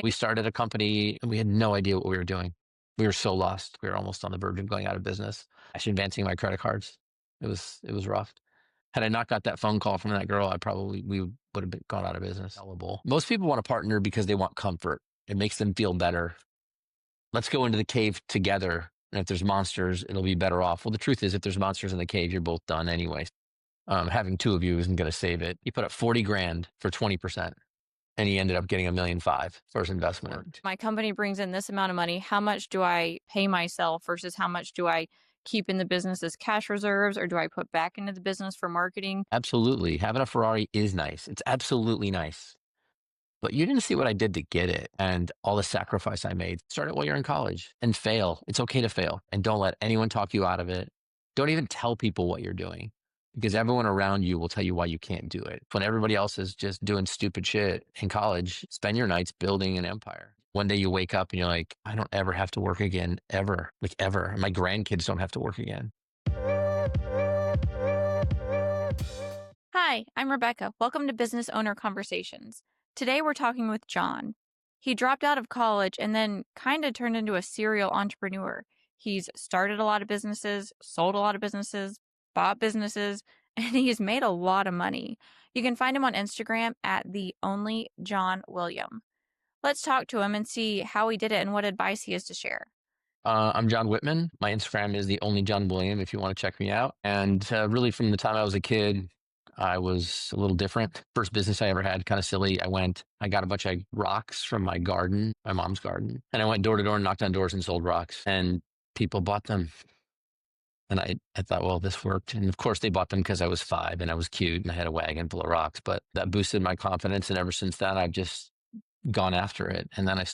We started a company and we had no idea what we were doing. We were so lost. We were almost on the verge of going out of business. Actually advancing my credit cards. It was rough. Had I not got that phone call from that girl, we would have gone out of business. Sellable. Most people want to partner because they want comfort. It makes them feel better. Let's go into the cave together. And if there's monsters, it'll be better off. Well, the truth is, if there's monsters in the cave, you're both done anyway. Having two of you isn't going to save it. He put up 40 grand for 20%, and he ended up getting $1.5 million for his investment. My company brings in this amount of money. How much do I pay myself versus how much do I keep in the business as cash reserves, or do I put back into the business for marketing? Absolutely. Having a Ferrari is nice. It's absolutely nice. But you didn't see what I did to get it and all the sacrifice I made. Start it while you're in college and fail. It's okay to fail. And don't let anyone talk you out of it. Don't even tell people what you're doing, because everyone around you will tell you why you can't do it. When everybody else is just doing stupid shit in college, spend your nights building an empire. One day you wake up and you're like, I don't ever have to work again, ever, like ever. My grandkids don't have to work again. Hi, I'm Rebecca. Welcome to Business Owner Conversations. Today we're talking with John. He dropped out of college and then kind of turned into a serial entrepreneur. He's started a lot of businesses, sold a lot of businesses, bought businesses, and he's made a lot of money. You can find him on Instagram at the only John William. Let's talk to him and see how he did it and what advice he has to share. I'm John Wittman. My Instagram is the only John William if you want to check me out. And really from the time I was a kid, I was a little different. First business I ever had, kind of silly. I got a bunch of rocks from my garden, my mom's garden. And I went door to door and knocked on doors and sold rocks. And people bought them. And I thought, well, this worked. And of course they bought them because I was 5 and I was cute and I had a wagon full of rocks. But that boosted my confidence. And ever since then, I've just gone after it. And then I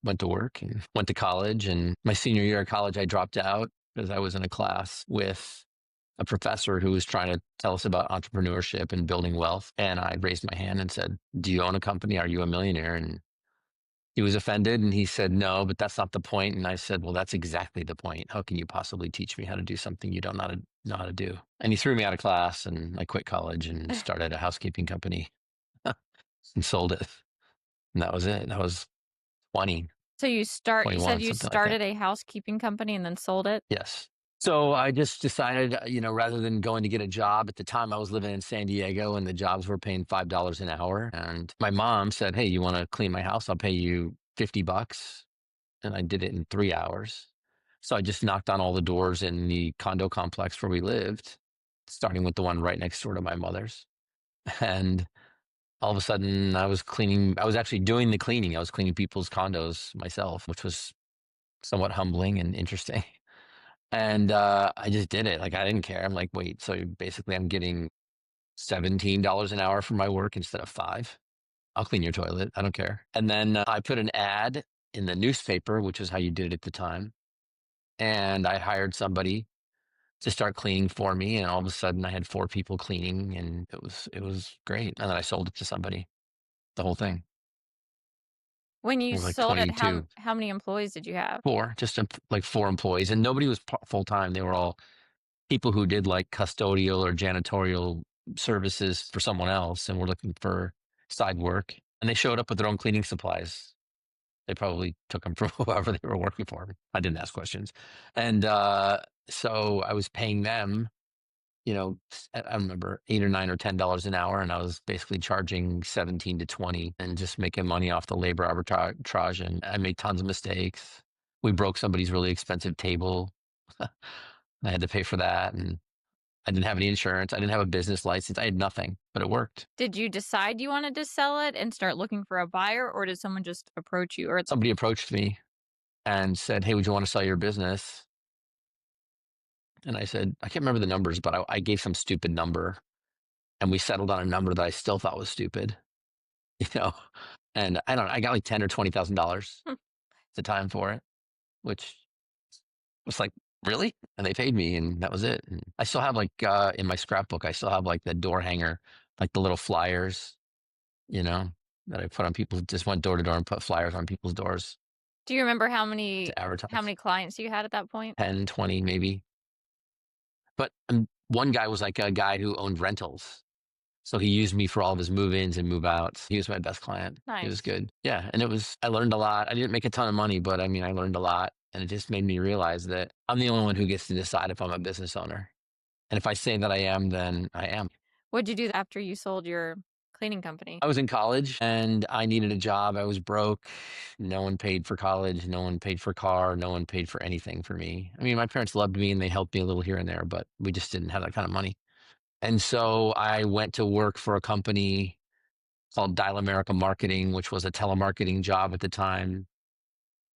went to work and went to college. And my senior year of college, I dropped out because I was in a class with a professor who was trying to tell us about entrepreneurship and building wealth. And I raised my hand and said, do you own a company? Are you a millionaire? And he was offended and he said, no, but that's not the point. And I said, well, that's exactly the point. How can you possibly teach me how to do something you don't know how to do? And he threw me out of class and I quit college and started a housekeeping company and sold it. And that was it. That was 20. So you said 21, you something like started that. a housekeeping company and then sold it? Yes. So I just decided, rather than going to get a job, at the time I was living in San Diego and the jobs were paying $5 an hour. And my mom said, hey, you want to clean my house? I'll pay you $50. And I did it in 3 hours. So I just knocked on all the doors in the condo complex where we lived, starting with the one right next door to my mother's. And all of a sudden I was actually doing the cleaning. I was cleaning people's condos myself, which was somewhat humbling and interesting. And I just did it. Like, I didn't care. I'm like, wait, so basically I'm getting $17 an hour for my work instead of 5. I'll clean your toilet. I don't care. And then I put an ad in the newspaper, which is how you did it at the time. And I hired somebody to start cleaning for me. And all of a sudden I had 4 people cleaning and it was great. And then I sold it to somebody, the whole thing. When It you was like sold it, 22. how many employees did you have? 4, just like 4 employees. And nobody was full time. They were all people who did like custodial or janitorial services for someone else and were looking for side work. And they showed up with their own cleaning supplies. They probably took them from whoever they were working for. I didn't ask questions. And so I was paying them, I remember $8 or $9 or $10 an hour. And I was basically charging 17 to 20 and just making money off the labor arbitrage. And I made tons of mistakes. We broke somebody's really expensive table. I had to pay for that. And I didn't have any insurance. I didn't have a business license. I had nothing, but it worked. Did you decide you wanted to sell it and start looking for a buyer, or did someone just approach you? Or Somebody approached me and said, hey, would you want to sell your business? And I said, I can't remember the numbers, but I gave some stupid number and we settled on a number that I still thought was stupid, and I don't know, I got like $10,000 or $20,000 at the time for it, which was like, really? And they paid me and that was it. And I still have in my scrapbook, I still have like the door hanger, like the little flyers, that I put on people, just went door to door and put flyers on people's doors do you remember how many to advertise. clients you had at that point? 10, 20 maybe. But one guy was like a guy who owned rentals. So he used me for all of his move-ins and move-outs. He was my best client. He was Nice. good. Yeah. And I learned a lot. I didn't make a ton of money, but I mean, I learned a lot. And it just made me realize that I'm the only one who gets to decide if I'm a business owner. And if I say that I am, then I am. What'd you do after you sold your cleaning company? I was in college and I needed a job. I was broke. No one paid for college. No one paid for car. No one paid for anything for me. I mean, my parents loved me and they helped me a little here and there, but we just didn't have that kind of money. And so I went to work for a company called Dial America Marketing, which was a telemarketing job at the time,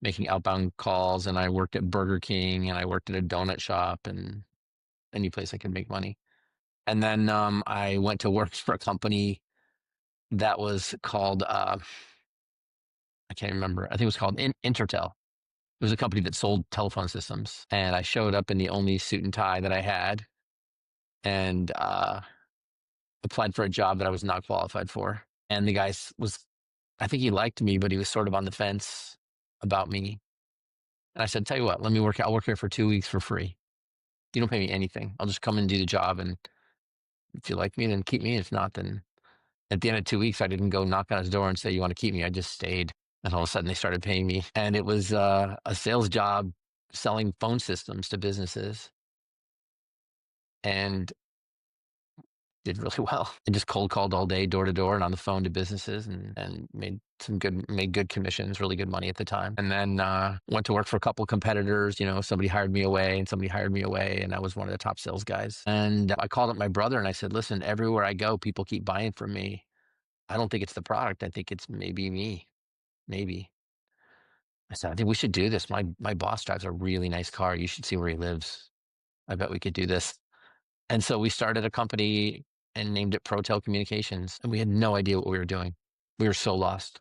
making outbound calls. And I worked at Burger King and I worked at a donut shop and any place I could make money. And then I went to work for a company that was called, I can't remember. I think it was called Intertel. It was a company that sold telephone systems. And I showed up in the only suit and tie that I had and applied for a job that I was not qualified for. And the guy I think he liked me, but he was sort of on the fence about me. And I said, tell you what, I'll work here for 2 weeks for free. You don't pay me anything. I'll just come and do the job. And if you like me, then keep me. If not, then at the end of 2 weeks, I didn't go knock on his door and say, you want to keep me? I just stayed. And all of a sudden they started paying me. And it was a sales job selling phone systems to businesses. And did really well. I just cold called all day, door to door, and on the phone to businesses, and made good commissions, really good money at the time. And then went to work for a couple of competitors. You know, somebody hired me away, and somebody hired me away, and I was one of the top sales guys. And I called up my brother and I said, "Listen, everywhere I go, people keep buying from me. I don't think it's the product. I think it's maybe me. Maybe." I said, "I think we should do this. My boss drives a really nice car. You should see where he lives. I bet we could do this." And so we started a company and named it ProTel Communications. And we had no idea what we were doing. We were so lost.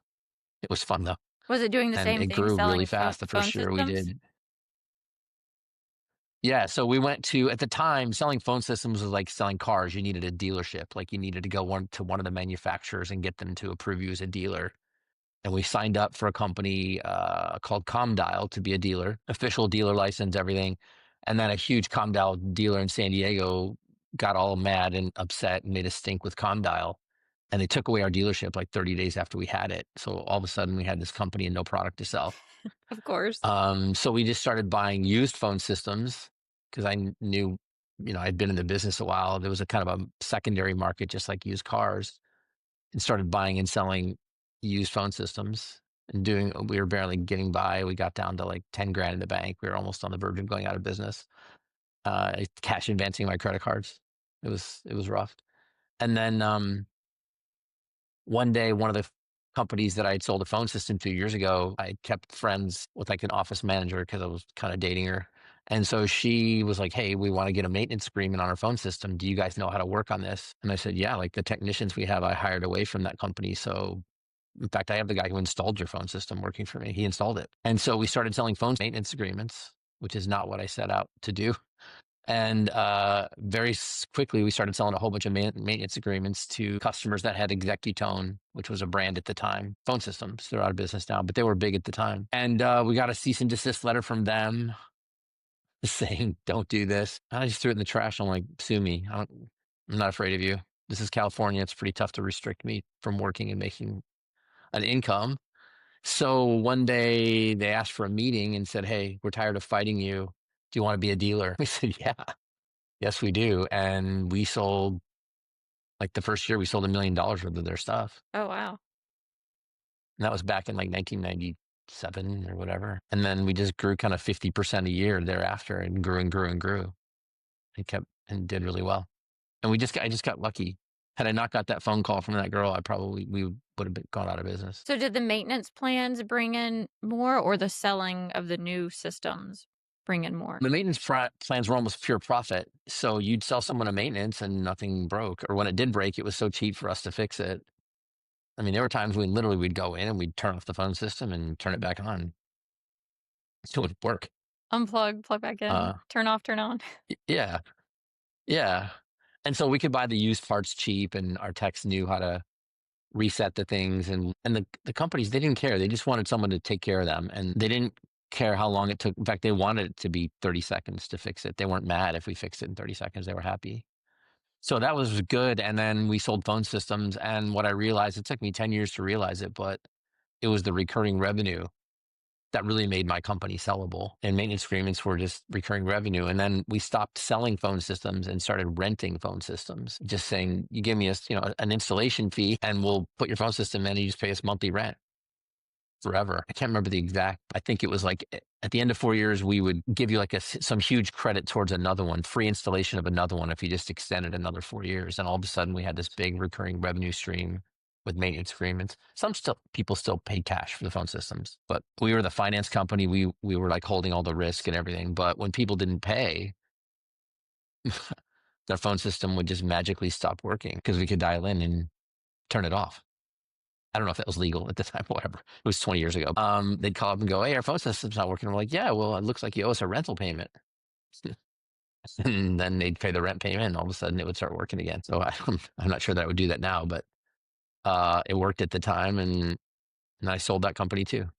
It was fun though. Was it doing the And same it thing, grew really selling fast the phone first year we systems? did. Yeah. So we went to, at the time, selling phone systems was like selling cars. You needed a dealership. Like you needed to go to one of the manufacturers and get them to approve you as a dealer. And we signed up for a company called ComDial to be a dealer, official dealer license, everything. And then a huge ComDial dealer in San Diego got all mad and upset and made a stink with ComDial. And they took away our dealership like 30 days after we had it. So all of a sudden we had this company and no product to sell. Of course. So we just started buying used phone systems because I knew, I'd been in the business a while. There was a kind of a secondary market, just like used cars, and started buying and selling used phone systems and we were barely getting by. We got down to like 10 grand in the bank. We were almost on the verge of going out of business. Cash advancing my credit cards. It was rough. And then one day, one of the companies that I had sold a phone system 2 years ago, I kept friends with like an office manager because I was kind of dating her. And so she was like, "Hey, we want to get a maintenance agreement on our phone system. Do you guys know how to work on this?" And I said, "Yeah, like the technicians we have, I hired away from that company. So in fact, I have the guy who installed your phone system working for me. He installed it." And so we started selling phone maintenance agreements, which is not what I set out to do. And very quickly, we started selling a whole bunch of maintenance agreements to customers that had Executone, which was a brand at the time. Phone systems, they're out of business now, but they were big at the time. And we got a cease and desist letter from them saying, "Don't do this." And I just threw it in the trash. I'm like, "Sue me. I'm not afraid of you. This is California. It's pretty tough to restrict me from working and making an income." So one day they asked for a meeting and said, "Hey, we're tired of fighting you. Do you want to be a dealer?" We said, "Yeah. Yes, we do." And we sold, like the first year, we sold $1 million worth of their stuff. Oh, wow. And that was back in like 1997 or whatever. And then we just grew kind of 50% a year thereafter and grew and grew and grew and kept and did really well. And I just got lucky. Had I not got that phone call from that girl, we would have gone out of business. So did the maintenance plans bring in more, or the selling of the new systems bring in more? The maintenance plans were almost pure profit. So you'd sell someone a maintenance and nothing broke. Or when it did break, it was so cheap for us to fix it. I mean, there were times when literally we'd go in and we'd turn off the phone system and turn it back on. So it would work. Unplug, plug back in, turn off, turn on. Yeah. Yeah. And so we could buy the used parts cheap, and our techs knew how to reset the things. And the companies, they didn't care. They just wanted someone to take care of them. And they didn't care how long it took. In fact, they wanted it to be 30 seconds to fix it. They weren't mad if we fixed it in 30 seconds. They were happy. So that was good. And then we sold phone systems. And what I realized, it took me 10 years to realize it, but it was the recurring revenue that really made my company sellable. And maintenance agreements were just recurring revenue. And then we stopped selling phone systems and started renting phone systems, just saying, you give me an installation fee and we'll put your phone system in and you just pay us monthly rent forever. I can't remember the exact, I think it was like at the end of 4 years, we would give you like some huge credit towards another one, free installation of another one if you just extended another 4 years. And all of a sudden we had this big recurring revenue stream with maintenance agreements. People still paid cash for the phone systems, but we were the finance company. We were like holding all the risk and everything. But when people didn't pay, their phone system would just magically stop working because we could dial in and turn it off. I don't know if that was legal at the time, whatever. It was 20 years ago. They'd call up and go, "Hey, our phone system's not working." We're like, "Yeah, well, it looks like you owe us a rental payment." And then they'd pay the rent payment and all of a sudden it would start working again. So I'm not sure that I would do that now, but it worked at the time and I sold that company too.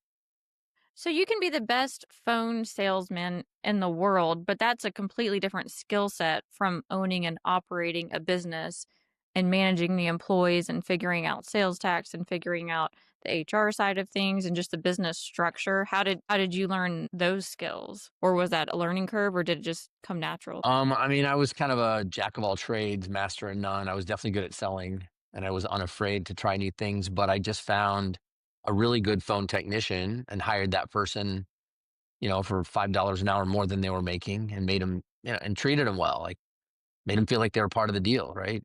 So you can be the best phone salesman in the world, but that's a completely different skill set from owning and operating a business and managing the employees and figuring out sales tax and figuring out the HR side of things and just the business structure. How did you learn those skills? Or was that a learning curve or did it just come natural? I mean, I was kind of a jack of all trades, master of none. I was definitely good at selling and I was unafraid to try new things, but I just found a really good phone technician and hired that person, for $5 an hour more than they were making and made them, and treated them well, like made them feel like they were part of the deal, right?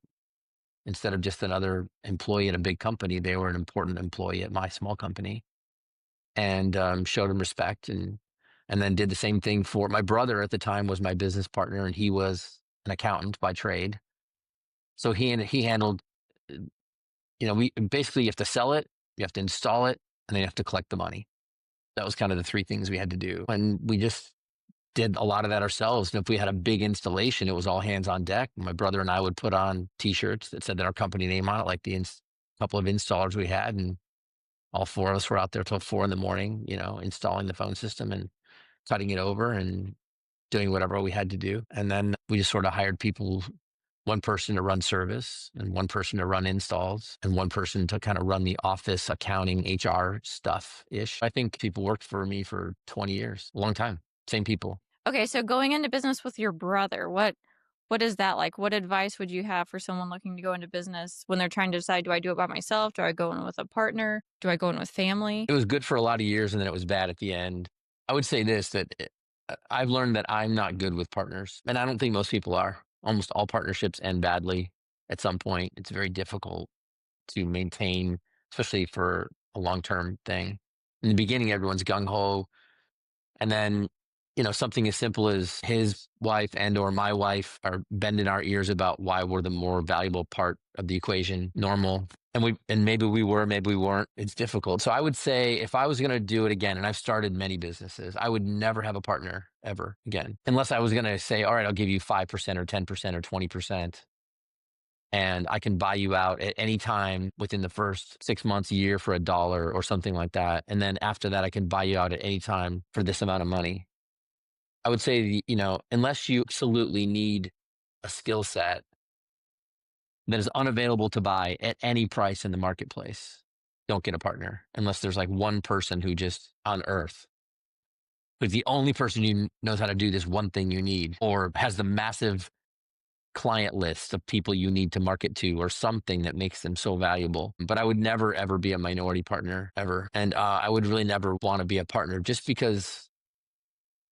Instead of just another employee at a big company, they were an important employee at my small company, and showed them respect, and then did the same thing for my brother. At the time was my business partner, and he was an accountant by trade. So he handled, we basically, you have to sell it, you have to install it, and then you have to collect the money. That was kind of the three things we had to do, and we just did a lot of that ourselves. And if we had a big installation, it was all hands on deck. My brother and I would put on T-shirts that said our company name on it, like the couple of installers we had, and all four of us were out there till 4 a.m, installing the phone system and cutting it over and doing whatever we had to do. And then we just sort of hired people, one person to run service and one person to run installs and one person to kind of run the office accounting HR stuff ish. I think people worked for me for 20 years, a long time. Same people. Okay, so going into business with your brother, what is that like? What advice would you have for someone looking to go into business when they're trying to decide, do I do it by myself? Do I go in with a partner? Do I go in with family? It was good for a lot of years and then it was bad at the end. I would say this, that I've learned that I'm not good with partners, and I don't think most people are. Almost all partnerships end badly at some point. It's very difficult to maintain, especially for a long-term thing. In the beginning, everyone's gung-ho. And then, something as simple as his wife and or my wife are bending our ears about why we're the more valuable part of the equation, normal. And maybe we were, maybe we weren't. It's difficult. So I would say if I was going to do it again, and I've started many businesses, I would never have a partner ever again, unless I was going to say, all right, I'll give you 5% or 10% or 20%. And I can buy you out at any time within the first 6 months, a year for $1 or something like that. And then after that, I can buy you out at any time for this amount of money. I would say, unless you absolutely need a skill set that is unavailable to buy at any price in the marketplace, don't get a partner unless there's like one person who just on earth, who's the only person who knows how to do this one thing you need or has the massive client list of people you need to market to or something that makes them so valuable. But I would never, ever be a minority partner ever. And I would really never want to be a partner just because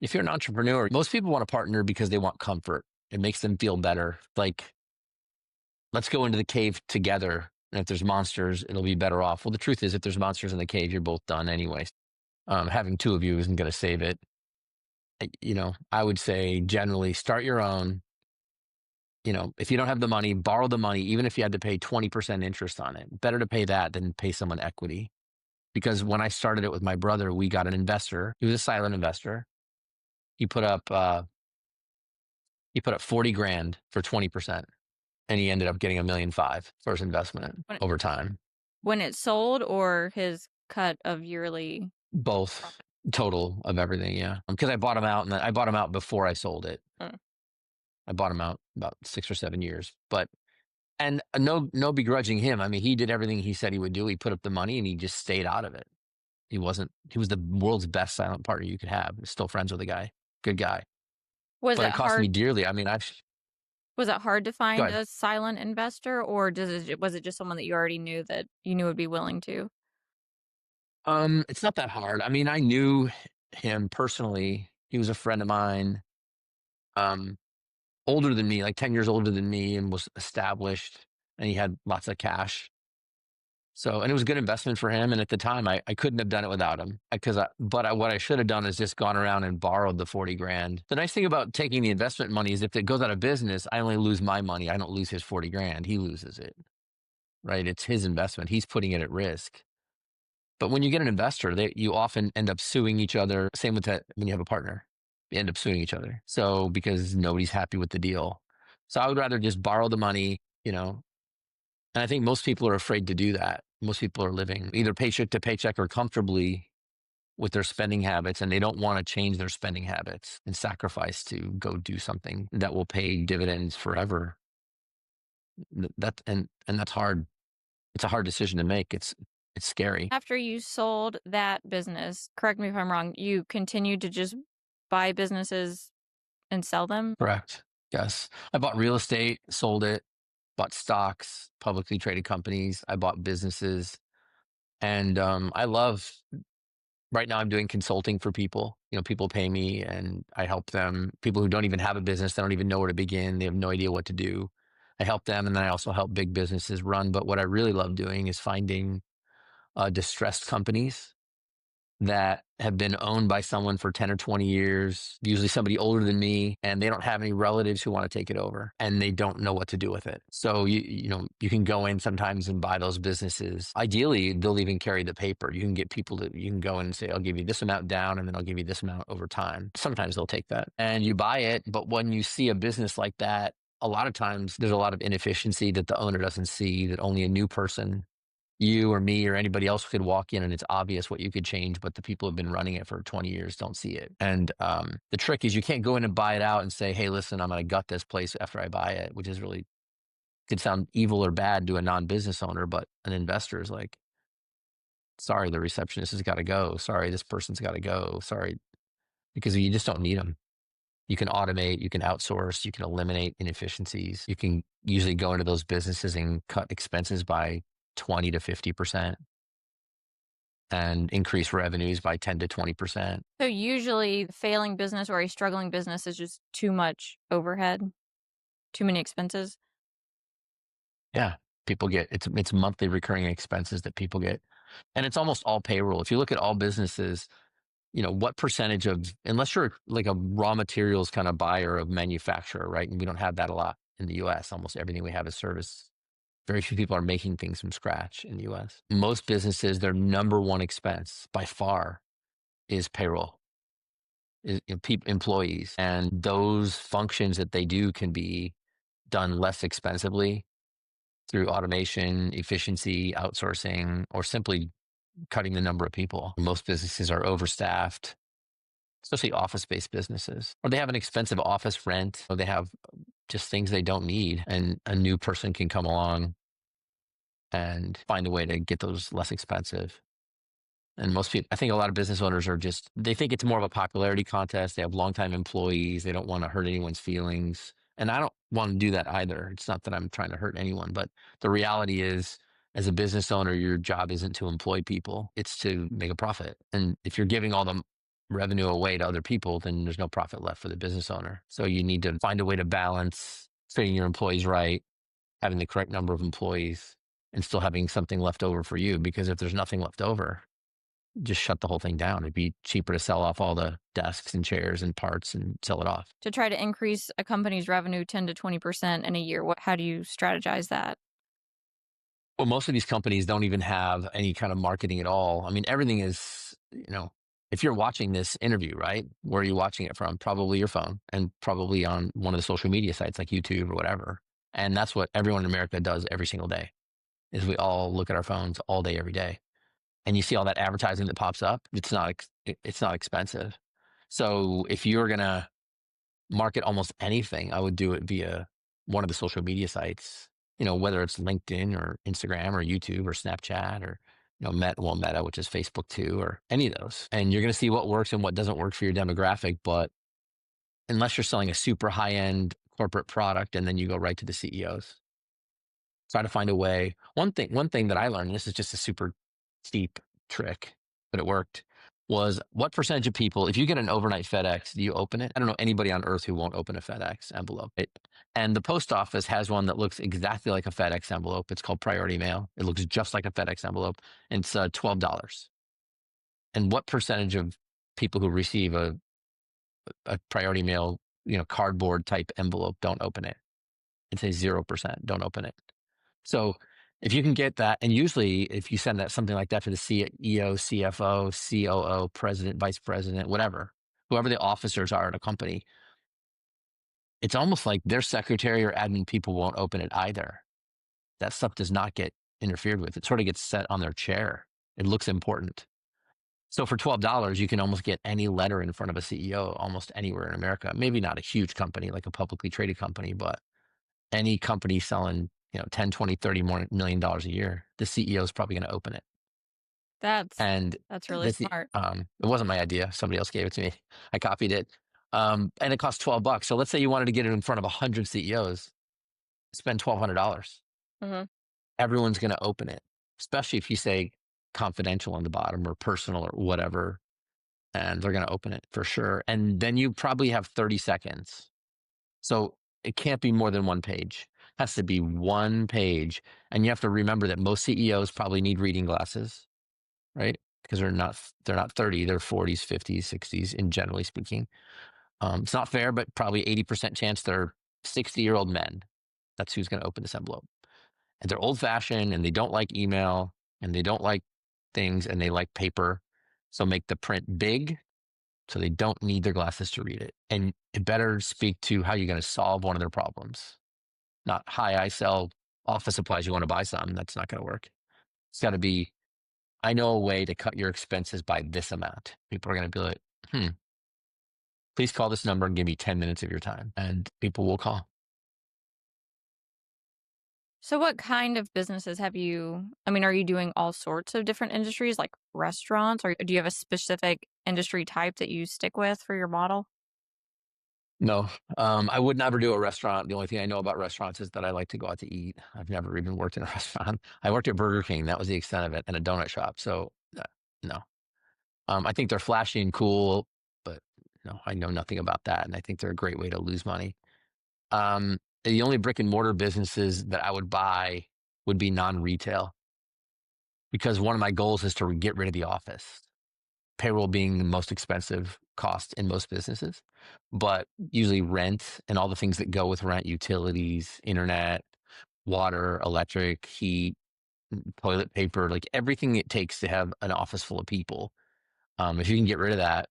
if you're an entrepreneur, most people want a partner because they want comfort. It makes them feel better. Like, let's go into the cave together. And if there's monsters, it'll be better off. Well, the truth is, if there's monsters in the cave, you're both done anyway. Having two of you isn't going to save it. I would say generally start your own. If you don't have the money, borrow the money, even if you had to pay 20% interest on it. Better to pay that than pay someone equity. Because when I started it with my brother, we got an investor. He was a silent investor. He put up 40 grand for 20%. And he ended up getting $1.5 million for his investment over time. When it sold or his cut of yearly? Both. Total of everything, yeah. Because I bought him out, and I bought him out before I sold it. I bought him out about 6 or 7 years. But And no begrudging him. I mean, he did everything he said he would do. He put up the money and he just stayed out of it. He was the world's best silent partner you could have. Still friends with the guy. Good guy. Was But it it cost me hard? dearly. I mean, Was it hard to go find ahead. a silent investor, or was it just someone that you already knew that you knew would be willing to? It's not that hard. I mean, I knew him personally. He was a friend of mine, um, older than me, like 10 years older than me, and was established, and he had lots of cash. So, and it was a good investment for him. And at the time, I couldn't have done it without him what I should have done is just gone around and borrowed the 40 grand. The nice thing about taking the investment money is if it goes out of business, I only lose my money. I don't lose his 40 grand. He loses it, right? It's his investment. He's putting it at risk. But when you get an investor, you often end up suing each other. Same with that when you have a partner, you end up suing each other. So because nobody's happy with the deal. So I would rather just borrow the money, and I think most people are afraid to do that. Most people are living either paycheck to paycheck or comfortably with their spending habits, and they don't want to change their spending habits and sacrifice to go do something that will pay dividends forever. And that's hard. It's a hard decision to make. It's scary. After you sold that business, correct me if I'm wrong, you continued to just buy businesses and sell them? Correct. Yes. I bought real estate, sold it, bought stocks, publicly traded companies. I bought businesses. And I love right now I'm doing consulting for people. People pay me and I help them. People who don't even have a business, they don't even know where to begin. They have no idea what to do. I help them. And then I also help big businesses run. But what I really love doing is finding distressed companies that have been owned by someone for 10 or 20 years, usually somebody older than me, and they don't have any relatives who want to take it over and they don't know what to do with it. So you can go in sometimes and buy those businesses. Ideally, they'll even carry the paper. You can get people you can go in and say, I'll give you this amount down and then I'll give you this amount over time. Sometimes they'll take that and you buy it. But when you see a business like that, a lot of times there's a lot of inefficiency that the owner doesn't see, that only a new person, you or me or anybody else could walk in and it's obvious what you could change, but the people who've been running it for 20 years don't see it. And the trick is you can't go in and buy it out and say, hey, listen, I'm going to gut this place after I buy it, which is really could sound evil or bad to a non-business owner, but an investor is like, sorry, the receptionist has got to go. Sorry, this person's got to go. Sorry, because you just don't need them. You can automate, you can outsource, you can eliminate inefficiencies. You can usually go into those businesses and cut expenses by 20 to 50% and increase revenues by 10 to 20%. So usually failing business or a struggling business is just too much overhead, too many expenses. Yeah. People get it's monthly recurring expenses that people get. And it's almost all payroll. If you look at all businesses, what percentage of, unless you're like a raw materials kind of buyer of manufacturer, right? And we don't have that a lot in the US. Almost everything we have is service. Very few people are making things from scratch in the US. Most businesses, their number one expense by far is payroll, employees. And those functions that they do can be done less expensively through automation, efficiency, outsourcing, or simply cutting the number of people. Most businesses are overstaffed, especially office-based businesses, or they have an expensive office rent, or they have just things they don't need. And a new person can come along and find a way to get those less expensive. And most people, I think a lot of business owners they think it's more of a popularity contest. They have longtime employees. They don't want to hurt anyone's feelings. And I don't want to do that either. It's not that I'm trying to hurt anyone, but the reality is, as a business owner, your job isn't to employ people. It's to make a profit. And if you're giving all the revenue away to other people, then there's no profit left for the business owner. So you need to find a way to balance treating your employees right, having the correct number of employees, and still having something left over for you. Because if there's nothing left over, just shut the whole thing down. It'd be cheaper to sell off all the desks and chairs and parts and sell it off. To try to increase a company's revenue 10 to 20% in a year, how do you strategize that? Well, most of these companies don't even have any kind of marketing at all. I mean, everything is, if you're watching this interview, right? Where are you watching it from? Probably your phone and probably on one of the social media sites like YouTube or whatever. And that's what everyone in America does every single day, is we all look at our phones all day, every day. And you see all that advertising that pops up. It's not expensive. So if you're going to market almost anything, I would do it via one of the social media sites. whether it's LinkedIn or Instagram or YouTube or Snapchat or, Meta, which is Facebook too, or any of those. And you're going to see what works and what doesn't work for your demographic. But unless you're selling a super high end corporate product and then you go right to the CEOs, try to find a way. One thing that I learned, and this is just a super cheap trick, but it worked, was what percentage of people, if you get an overnight FedEx, do you open it? I don't know anybody on earth who won't open a FedEx envelope. And the post office has one that looks exactly like a FedEx envelope. It's called Priority Mail. It looks just like a FedEx envelope. And it's $12. And what percentage of people who receive a Priority Mail, cardboard type envelope don't open it? It's a 0%. Don't open it. So if you can get that, and usually if you send that something like that to the CEO, CFO, COO, president, vice president, whatever, whoever the officers are at a company, it's almost like their secretary or admin people won't open it either. That stuff does not get interfered with. It sort of gets set on their chair. It looks important. So for $12, you can almost get any letter in front of a CEO almost anywhere in America. Maybe not a huge company like a publicly traded company, but any company selling 10, 20, 30 more $1 million a year, the CEO is probably going to open it. That's And that's really that's smart. it wasn't my idea. Somebody else gave it to me. I copied it. And it cost $12. So let's say you wanted to get it in front of 100 CEOs, spend $1,200. Mm-hmm. Everyone's going to open it, especially if you say confidential on the bottom or personal or whatever, and they're going to open it for sure. And then you probably have 30 seconds. So it can't be more than one page. It has to be one page. And you have to remember that most CEOs probably need reading glasses, right? Because they're not 30, they're 40s, 50s, 60s, in generally speaking. It's not fair, but probably 80% chance they're 60-year-old men. That's who's going to open this envelope. And they're old fashioned and they don't like email and they don't like things and they like paper. So make the print big so they don't need their glasses to read it. And it better speak to how you're going to solve one of their problems. Not, hi, I sell office supplies. You want to buy some? That's not going to work. It's got to be, I know a way to cut your expenses by this amount. People are going to be like, please call this number and give me 10 minutes of your time. And people will call. So what kind of businesses are you doing all sorts of different industries like restaurants, or do you have a specific industry type that you stick with for your model? No, I would never do a restaurant. The only thing I know about restaurants is that I like to go out to eat. I've never even worked in a restaurant. I worked at Burger King. That was the extent of it, and a donut shop. So no, I think they're flashy and cool, but no, I know nothing about that. And I think they're a great way to lose money. The only brick and mortar businesses that I would buy would be non-retail, because one of my goals is to get rid of the office. Payroll being the most expensive cost in most businesses, but usually rent and all the things that go with rent, utilities, internet, water, electric, heat, toilet paper, like everything it takes to have an office full of people. If you can get rid of that,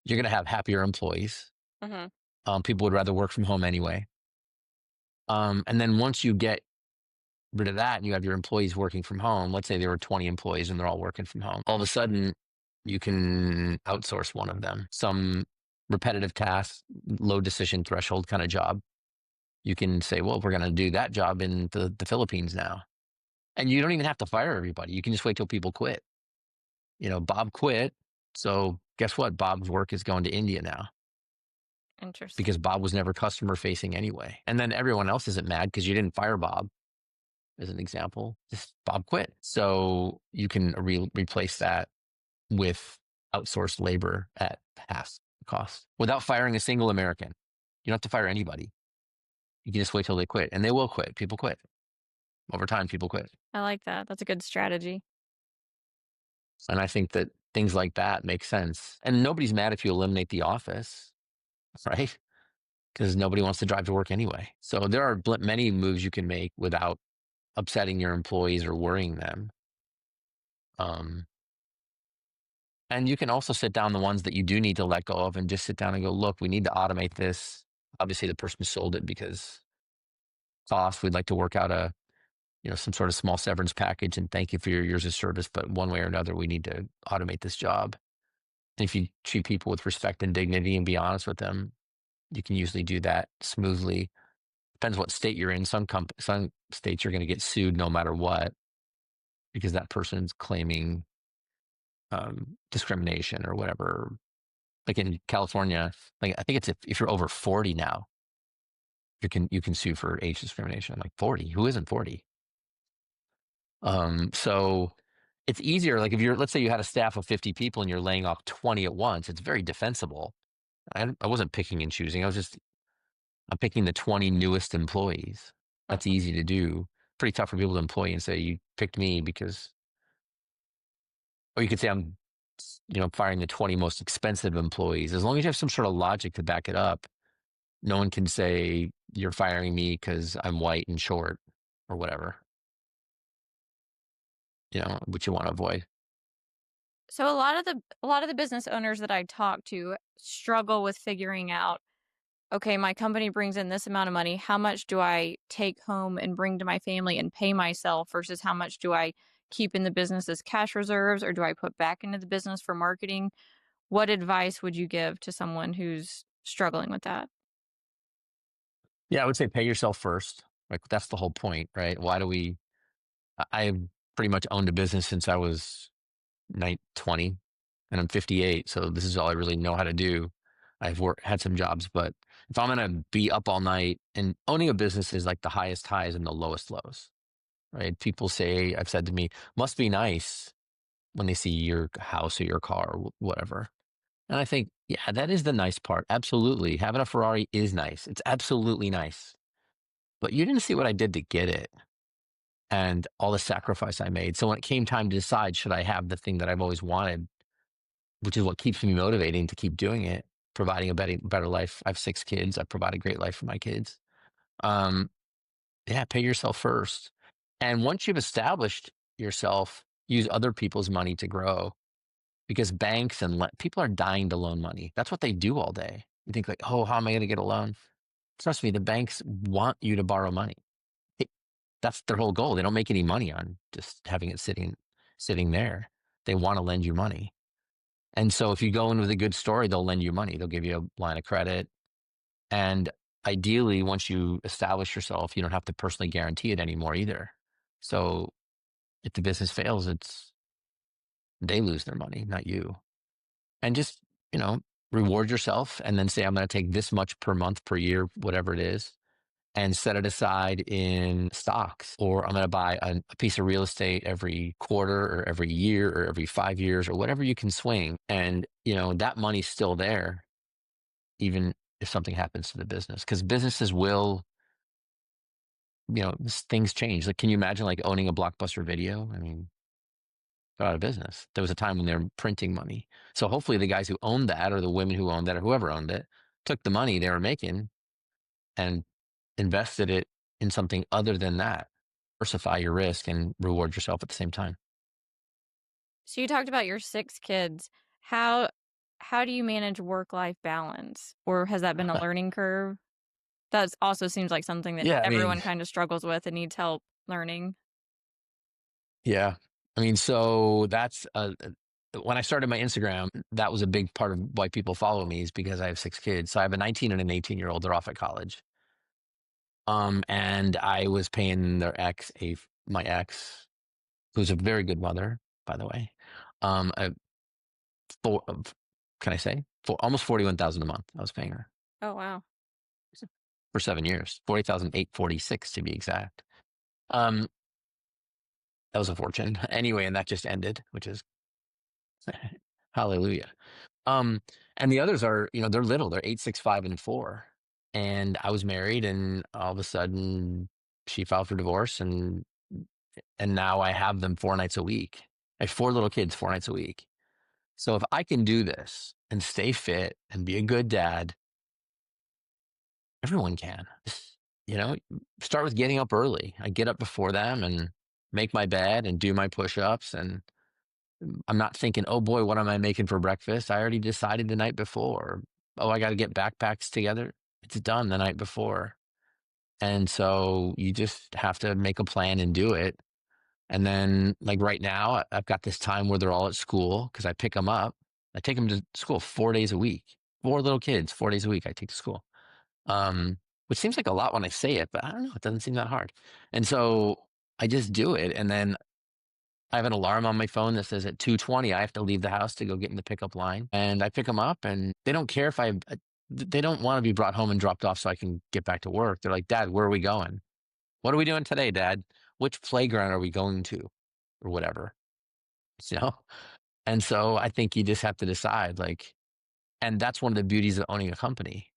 you're going to have happier employees. Mm-hmm. People would rather work from home anyway. And then once you get rid of that and you have your employees working from home, let's say there were 20 employees and they're all working from home, all of a sudden you can outsource one of them, some repetitive task, low decision threshold kind of job. You can say, well, we're going to do that job in the Philippines now. And you don't even have to fire everybody. You can just wait till people quit. Bob quit. So guess what? Bob's work is going to India now Interesting. because Bob was never customer facing anyway. And then everyone else isn't mad because you didn't fire Bob, as an example. Just Bob quit. So you can replace that with outsourced labor at half the cost without firing a single American. You don't have to fire anybody. You can just wait till they quit, and they will quit. People quit. Over time, people quit. I like that. That's a good strategy. And I think that things like that make sense. And nobody's mad if you eliminate the office, right? Because nobody wants to drive to work anyway. So there are many moves you can make without upsetting your employees or worrying them. And you can also sit down the ones that you do need to let go of and just sit down and go, look, we need to automate this. Obviously, the person sold it because cost. We'd like to work out some sort of small severance package and thank you for your years of service. But one way or another, we need to automate this job. And if you treat people with respect and dignity and be honest with them, you can usually do that smoothly. Depends what state you're in. Some states you're going to get sued no matter what because that person's claiming discrimination or whatever. Like in California, like I think it's if you're over 40 now, you can sue for age discrimination. Like 40, who isn't 40? So it's easier. Like if let's say you had a staff of 50 people and you're laying off 20 at once, it's very defensible. I wasn't picking and choosing. I'm picking the 20 newest employees. That's easy to do. Pretty tough for people to employ and say you picked me because, or you could say I'm, firing the 20 most expensive employees. As long as you have some sort of logic to back it up, no one can say you're firing me because I'm white and short or whatever, which you want to avoid. So a lot of the business owners that I talk to struggle with figuring out, okay, my company brings in this amount of money. How much do I take home and bring to my family and pay myself versus how much do I keep in the business as cash reserves or do I put back into the business for marketing? What advice would you give to someone who's struggling with that? Yeah, I would say pay yourself first. Like that's the whole point, right? I've pretty much owned a business since I was 20 and I'm 58. So this is all I really know how to do. Had some jobs, but if I'm going to be up all night, and owning a business is like the highest highs and the lowest lows, right? People I've said to me, must be nice when they see your house or your car or whatever. And I think, yeah, that is the nice part. Absolutely. Having a Ferrari is nice. It's absolutely nice. But you didn't see what I did to get it and all the sacrifice I made. So when it came time to decide, should I have the thing that I've always wanted, which is what keeps me motivating to keep doing it, providing a better life. I have 6 kids. I provide a great life for my kids. Um, yeah, pay yourself first. And once you've established yourself, use other people's money to grow because banks and people are dying to loan money. That's what they do all day. You think like, oh, how am I going to get a loan? Trust me, the banks want you to borrow money. That's their whole goal. They don't make any money on just having it sitting there. They want to lend you money. And so if you go in with a good story, they'll lend you money. They'll give you a line of credit. And ideally, once you establish yourself, you don't have to personally guarantee it anymore either. So if the business fails, they lose their money, not you. And just, reward yourself and then say, I'm going to take this much per month, per year, whatever it is, and set it aside in stocks, or I'm going to buy a piece of real estate every quarter or every year or every 5 years or whatever you can swing. And, that money's still there, even if something happens to the business, because businesses will, things change. Like, can you imagine like owning a Blockbuster Video? I mean, they're out of business. There was a time when they were printing money. So hopefully the guys who owned that or the women who owned that or whoever owned it took the money they were making and invested it in something other than that. Diversify your risk and reward yourself at the same time. So you talked about your 6 kids. How do you manage work-life balance? Or has that been a learning curve? That also seems like something that Yeah, I mean, everyone kind of struggles with and needs help learning. yeah. I mean, so that's when I started my Instagram, that was a big part of why people follow me is because I have 6 kids. So I have a 19 and an 18-year-old. They're off at college. And I was paying my ex, who's a very good mother, by the way, a four, can I say almost 41,000 a month. I was paying her Oh, wow. for 7 years, 40,846 to be exact. Um, that was a fortune anyway, and that just ended, which is hallelujah. Um, and the others are, they're little. They're 8, 6, 5, and 4. And I was married, and all of a sudden, she filed for divorce, and now I have them 4 nights a week. I have 4 little kids 4 nights a week. So if I can do this and stay fit and be a good dad, everyone can. You know, start with getting up early. I get up before them and make my bed and do my push-ups, and I'm not thinking, oh boy, what am I making for breakfast? I already decided the night before. Oh, I got to get backpacks together. It's done the night before. And so you just have to make a plan and do it. And then, like right now, I've got this time where they're all at school because I pick them up. I take them to school 4 days a week. 4 little kids, 4 days a week. I take to school. which seems like a lot when I say it, but I don't know, it doesn't seem that hard. And so I just do it. And then I have an alarm on my phone that says at 2:20 I have to leave the house to go get in the pickup line. And I pick them up, and they don't care if they don't want to be brought home and dropped off so I can get back to work. They're like, "Dad, where are we going? What are we doing today, Dad? Which playground are we going to?" Or whatever, you know? And so I think you just have to decide, like, and that's one of the beauties of owning a company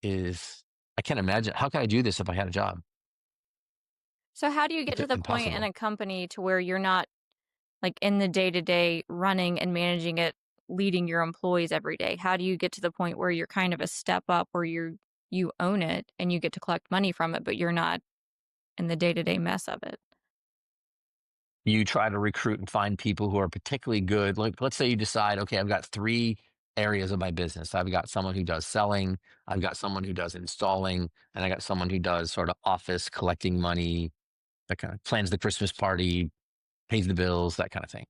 is I can't imagine, how can I do this if I had a job? So how do you get It's to the point in impossible. a company to where you're not like in the day-to-day running and managing it, leading your employees every day? How do you get to the point where you're kind of a step up where you own it and you get to collect money from it, but you're not in the day-to-day mess of it? You try to recruit and find people who are particularly good. Like, let's say you decide, okay, I've got three areas of my business. I've got someone who does selling, I've got someone who does installing, and I got someone who does sort of office collecting money, that kind of plans the Christmas party, pays the bills, that kind of thing.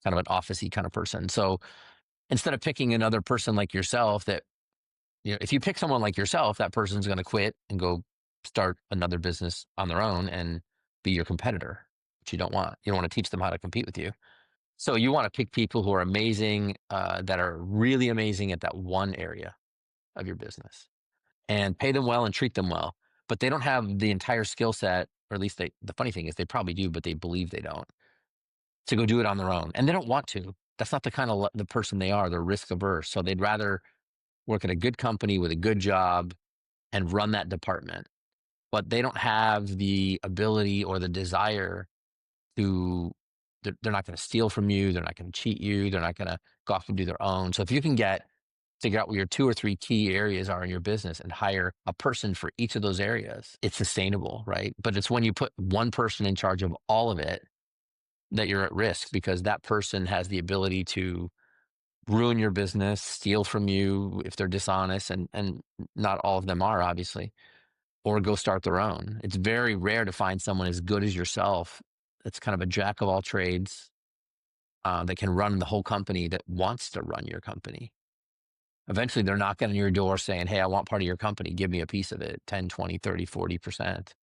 Kind of an officey kind of person. So instead of picking another person like yourself, that, if you pick someone like yourself, that person's going to quit and go start another business on their own and be your competitor, which you don't want. You don't want to teach them how to compete with you. So you want to pick people who are amazing, that are really amazing at that one area of your business, and pay them well and treat them well. But they don't have the entire skill set, or at least the funny thing is they probably do, but they believe they don't, to go do it on their own. And they don't want to. That's not the kind of the person they are. They're risk averse. So they'd rather work at a good company with a good job and run that department. But they don't have the ability or the desire to, they're not going to steal from you. They're not going to cheat you. They're not going to go off and do their own. So if you can figure out what your two or three key areas are in your business and hire a person for each of those areas, it's sustainable, right? But it's when you put one person in charge of all of it that you're at risk, because that person has the ability to ruin your business, steal from you if they're dishonest, and not all of them are, obviously, or go start their own. It's very rare to find someone as good as yourself that's kind of a jack of all trades, that can run the whole company, that wants to run your company. Eventually, they're knocking on your door saying, "Hey, I want part of your company. Give me a piece of it, 10, 20, 30, 40%."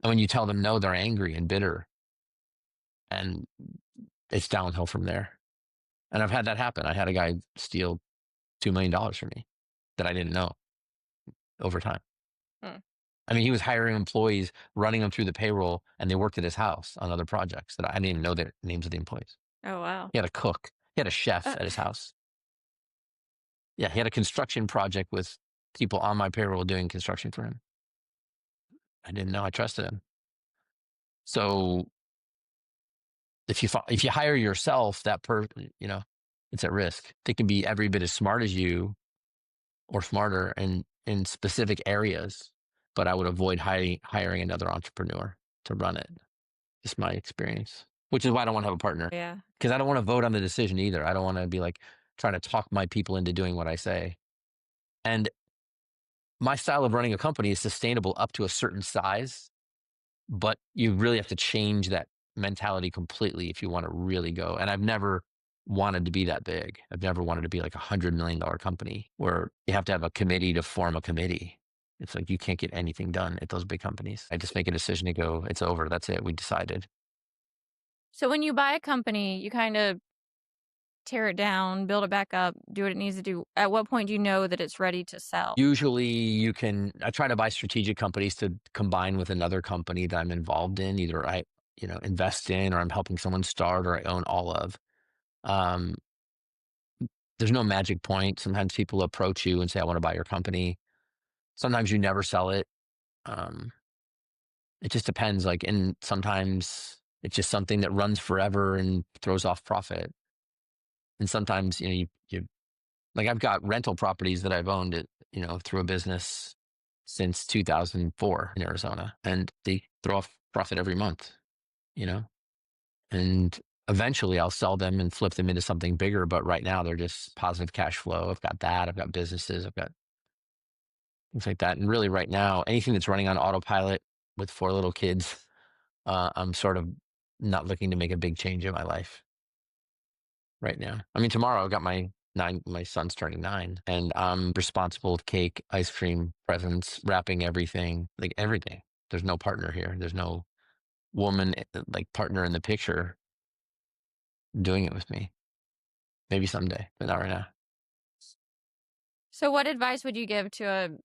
And when you tell them no, they're angry and bitter, and it's downhill from there. And I've had that happen. I had a guy steal $2 million from me that I didn't know over time. Hmm. I mean, he was hiring employees, running them through the payroll, and they worked at his house on other projects that I didn't even know the names of the employees. Oh, wow. He had a cook. He had a chef Uh, at his house. Yeah, he had a construction project with people on my payroll doing construction for him. I didn't know. I trusted him. So if you hire yourself, it's at risk. They can be every bit as smart as you or smarter in specific areas, but I would avoid hiring another entrepreneur to run it. Just my experience, which is why I don't want to have a partner, yeah. because I don't want to vote on the decision either. I don't want to be like trying to talk my people into doing what I say. And my style of running a company is sustainable up to a certain size, but you really have to change that mentality completely if you want to really go. And I've never wanted to be that big. I've never wanted to be like $100 million company where you have to have a committee to form a committee. It's like you can't get anything done at those big companies. I just make a decision to go, it's over. That's it. We decided. So when you buy a company, you kind of tear it down, build it back up, do what it needs to do. At what point do you know that it's ready to sell? Usually I try to buy strategic companies to combine with another company that I'm involved in. Either I, invest in, or I'm helping someone start, or I own all of. Um, there's no magic point. Sometimes people approach you and say, "I want to buy your company." Sometimes you never sell it. Um, it just depends. Like, and sometimes it's just something that runs forever and throws off profit. And sometimes, you like, I've got rental properties that I've owned through a business since 2004 in Arizona, and they throw off profit every month, you know, and eventually I'll sell them and flip them into something bigger. But right now they're just positive cash flow. I've got that. I've got businesses. I've got things like that. And really right now, anything that's running on autopilot with four little kids, I'm sort of not looking to make a big change in my life right now. I mean, tomorrow I've got my My son's turning 9, and I'm responsible with cake, ice cream, presents, wrapping everything, like everything. There's no partner here. There's no woman like partner in the picture doing it with me. Maybe someday, but not right now. So what advice would you give to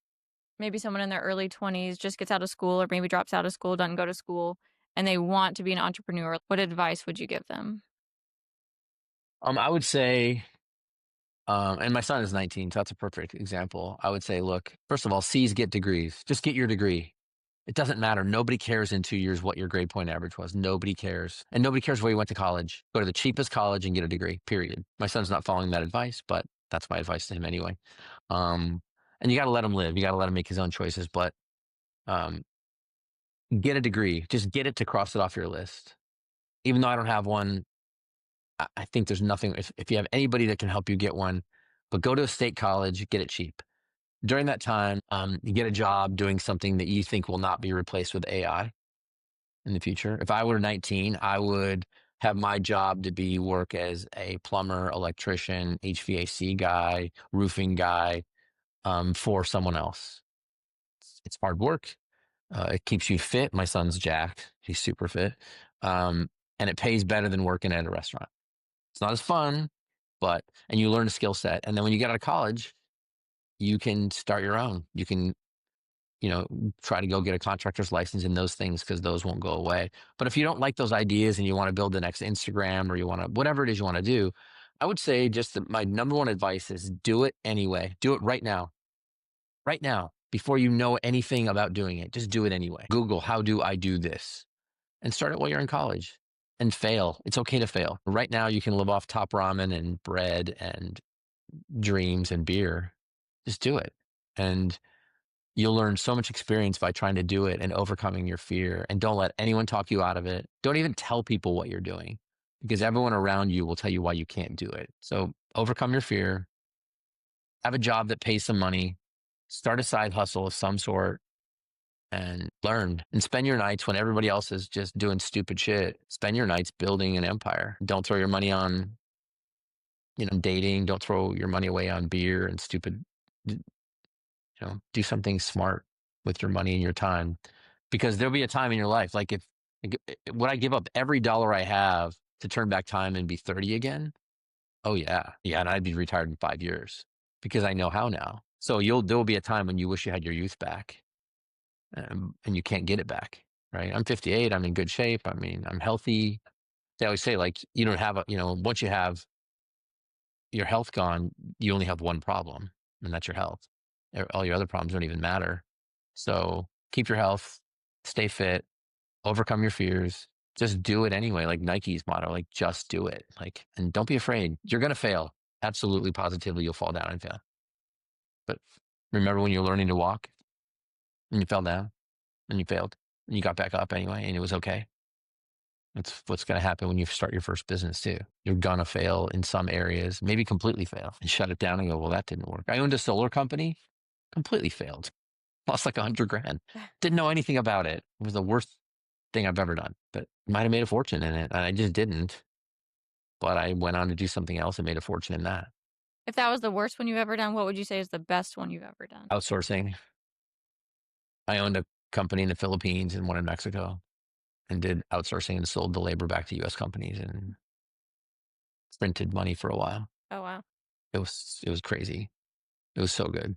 maybe someone in their early 20s, just gets out of school or maybe drops out of school, doesn't go to school, and they want to be an entrepreneur? What advice would you give them? I would say, and my son is 19, so that's a perfect example. I would say, look, first of all, C's get degrees. Just get your degree. It doesn't matter. Nobody cares in 2 years what your grade point average was. Nobody cares. And nobody cares where you went to college. Go to the cheapest college and get a degree, period. My son's not following that advice, but that's my advice to him anyway. And you got to let him live. You got to let him make his own choices, but um, get a degree. Just get it to cross it off your list. Even though I don't have one, I think there's nothing. If you have anybody that can help you get one, but go to a state college, get it cheap. During that time, you get a job doing something that you think will not be replaced with AI in the future. If I were 19, I would have my job to be work as a plumber, electrician, HVAC guy, roofing guy, for someone else. It's hard work. It keeps you fit. My son's jacked. He's super fit. And it pays better than working at a restaurant. It's not as fun, and you learn a skill set. And then when you get out of college, you can start your own. You can, try to go get a contractor's license in those things because those won't go away. But if you don't like those ideas and you want to build the next Instagram or you want to, whatever it is you want to do, I would say my number one advice is do it anyway. Do it right now. Right now, before you know anything about doing it, just do it anyway. Google, how do I do this? And start it while you're in college and fail. It's okay to fail. Right now, you can live off top ramen and bread and dreams and beer. Just do it. And you'll learn so much experience by trying to do it and overcoming your fear. And don't let anyone talk you out of it. Don't even tell people what you're doing because everyone around you will tell you why you can't do it. So overcome your fear, have a job that pays some money, start a side hustle of some sort, and learn and spend your nights when everybody else is just doing stupid shit. Spend your nights building an empire. Don't throw your money on, dating. Don't throw your money away on beer and stupid, do something smart with your money and your time, because there'll be a time in your life. Like would I give up every dollar I have to turn back time and be 30 again? Oh yeah. Yeah. And I'd be retired in 5 years because I know how now. So there'll be a time when you wish you had your youth back. And you can't get it back, right? I'm 58. I'm in good shape. I mean, I'm healthy. They always say, like, you don't have once you have your health gone, you only have one problem, and that's your health. All your other problems don't even matter. So keep your health, stay fit, overcome your fears, just do it anyway. Like Nike's motto, like just do it. Like, and don't be afraid. You're going to fail. Absolutely, positively, you'll fall down and fail. But remember when you're learning to walk and you fell down and you failed and you got back up anyway and it was okay. That's what's going to happen when you start your first business too. You're going to fail in some areas, maybe completely fail and shut it down and go, well, that didn't work. I owned a solar company, completely failed. Lost like $100,000. Didn't know anything about it. It was the worst thing I've ever done, but might have made a fortune in it. And I just didn't. But I went on to do something else and made a fortune in that. If that was the worst one you've ever done, what would you say is the best one you've ever done? Outsourcing. I owned a company in the Philippines and one in Mexico and did outsourcing and sold the labor back to U.S. companies and printed money for a while. Oh, wow. It was crazy. It was so good.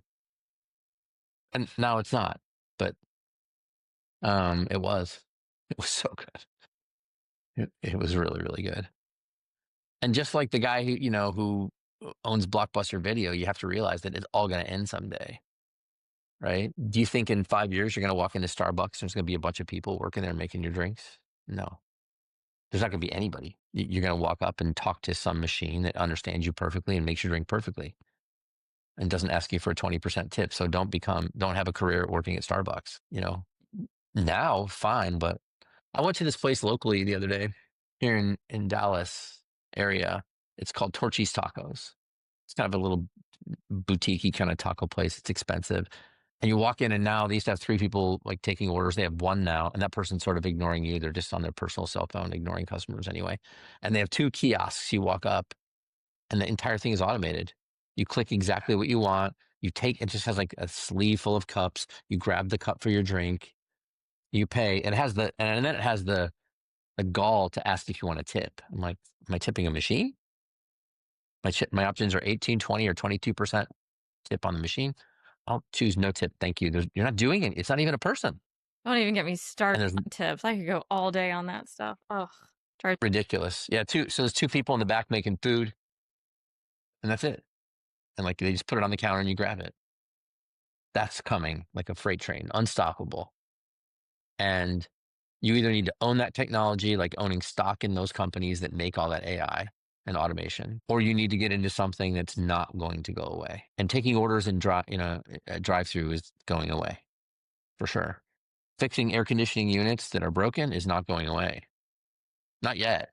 And now it's not, but it was so good. It was really, really good. And just like the guy who owns Blockbuster Video, you have to realize that it's all going to end someday, right? Do you think in 5 years you're going to walk into Starbucks and there's going to be a bunch of people working there making your drinks? No, there's not going to be anybody. You're going to walk up and talk to some machine that understands you perfectly and makes your drink perfectly and doesn't ask you for a 20% tip. So don't have a career working at Starbucks, now fine. But I went to this place locally the other day here in Dallas area. It's called Torchy's Tacos. It's kind of a little boutique-y kind of taco place. It's expensive. And you walk in and now they used to have 3 people like taking orders. They have 1 now. And that person's sort of ignoring you. They're just on their personal cell phone, ignoring customers anyway. And they have 2 kiosks. You walk up and the entire thing is automated. You click exactly what you want. You take, it just has like a sleeve full of cups. You grab the cup for your drink. You pay. And then it has the gall to ask if you want to tip. I'm like, am I tipping a machine? My options are 18, 20, or 22% tip on the machine. I'll choose no tip. Thank you. You're not doing it. It's not even a person. Don't even get me started And there's on tips. I could go all day on that stuff. Ugh. ridiculous. Yeah. So there's two people in the back making food and that's it. And like, they just put it on the counter and you grab it. That's coming like a freight train, unstoppable. And you either need to own that technology, like owning stock in those companies that make all that AI and automation, or you need to get into something that's not going to go away. And taking orders and drive-through is going away for sure. Fixing air conditioning units that are broken is not going away. Not yet,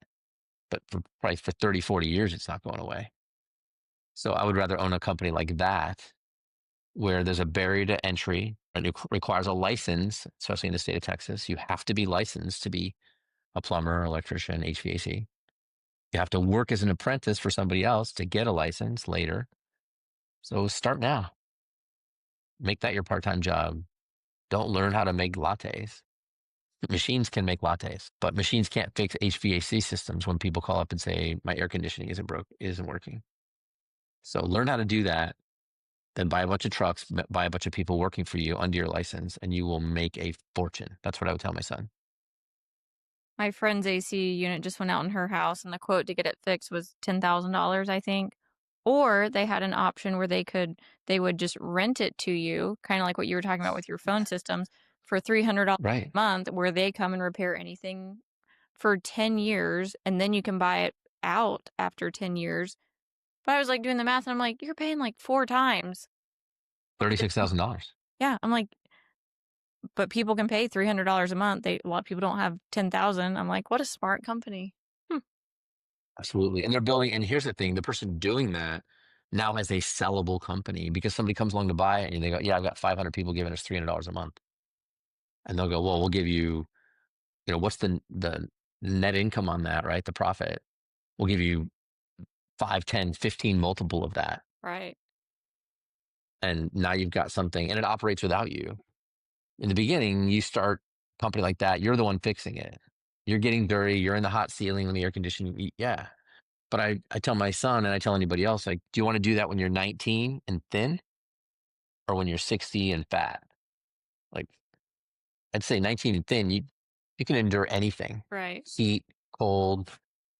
but probably for 30, 40 years, it's not going away. So I would rather own a company like that, where there's a barrier to entry and it requires a license, especially in the state of Texas. You have to be licensed to be a plumber, electrician, HVAC. You have to work as an apprentice for somebody else to get a license later. So start now. Make that your part-time job. Don't learn how to make lattes. Machines can make lattes, but machines can't fix HVAC systems when people call up and say, my air conditioning isn't working. So learn how to do that. Then buy a bunch of trucks, buy a bunch of people working for you under your license, and you will make a fortune. That's what I would tell my son. My friend's AC unit just went out in her house, and the quote to get it fixed was $10,000, I think. Or they had an option where they would just rent it to you, kind of like what you were talking about with your phone systems, for $300 Right. a month, where they come and repair anything for 10 years, and then you can buy it out after 10 years. But I was like doing the math, and I'm like, you're paying like 4 times. $36,000. Yeah, I'm like, but people can pay $300 a month. A lot of people don't have 10,000. I'm like, what a smart company. Absolutely. And they're building, and here's the thing, the person doing that now has a sellable company because somebody comes along to buy it and they go, yeah, I've got 500 people giving us $300 a month. And they'll go, well, we'll give you, what's the net income on that, right? The profit. We'll give you 5, 10, 15 multiple of that. Right. And now you've got something and it operates without you. In the beginning, you start a company like that, you're the one fixing it. You're getting dirty, you're in the hot ceiling when the air conditioning, yeah. But I tell my son and I tell anybody else, like, do you want to do that when you're 19 and thin or when you're 60 and fat? Like, I'd say 19 and thin, you can endure anything. Right. Heat, cold,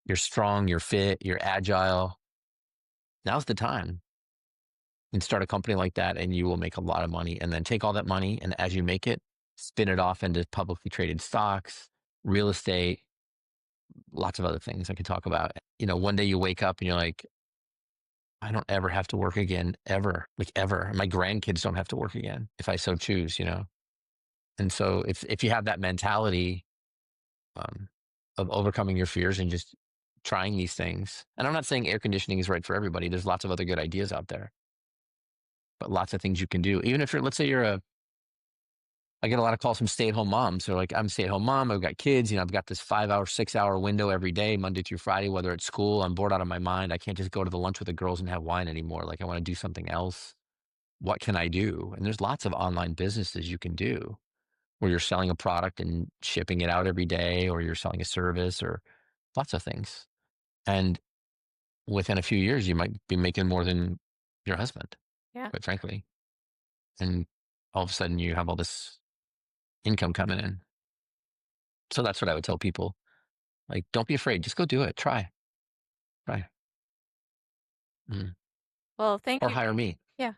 you're strong, you're fit, you're agile. Now's the time. And start a company like that and you will make a lot of money. And then take all that money and as you make it, spin it off into publicly traded stocks, real estate, lots of other things I could talk about. One day you wake up and you're like, I don't ever have to work again, ever, like ever. My grandkids don't have to work again if I so choose. And so if you have that mentality of overcoming your fears and just trying these things, and I'm not saying air conditioning is right for everybody. There's lots of other good ideas out there, but lots of things you can do. Even if let's say I get a lot of calls from stay-at-home moms. They're like, I'm a stay-at-home mom. I've got kids. I've got this 5-hour, 6-hour window every day, Monday through Friday, whether it's school. I'm bored out of my mind. I can't just go to the lunch with the girls and have wine anymore. Like, I want to do something else. What can I do? And there's lots of online businesses you can do where you're selling a product and shipping it out every day, or you're selling a service, or lots of things. And within a few years, you might be making more than your husband, Yeah. quite frankly. And all of a sudden you have all this income coming in. So that's what I would tell people. Like, don't be afraid. Just go do it. Try. Mm. Well, thank Or you. hire me. Yeah.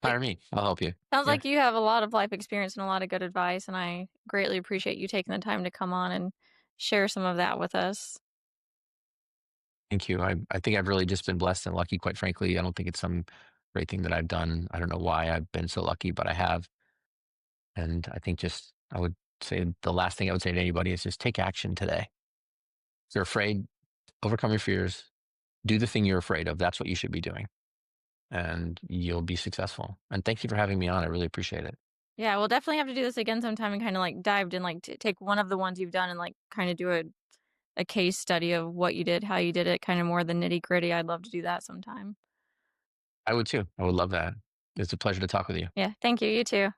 Hire me. I'll help you. Sounds Yeah. like you have a lot of life experience and a lot of good advice, and I greatly appreciate you taking the time to come on and share some of that with us. Thank you. I think I've really just been blessed and lucky, quite frankly. I don't think it's some great thing that I've done. I don't know why I've been so lucky, but I have. And I think I would say the last thing I would say to anybody is just take action today. If you're afraid, overcome your fears, do the thing you're afraid of. That's what you should be doing. And you'll be successful. And thank you for having me on. I really appreciate it. Yeah, we'll definitely have to do this again sometime and kind of like dived in, like take one of the ones you've done and like kind of do a case study of what you did, how you did it, kind of more the nitty gritty. I'd love to do that sometime. I would too. I would love that. It's a pleasure to talk with you. Yeah. Thank you. You too.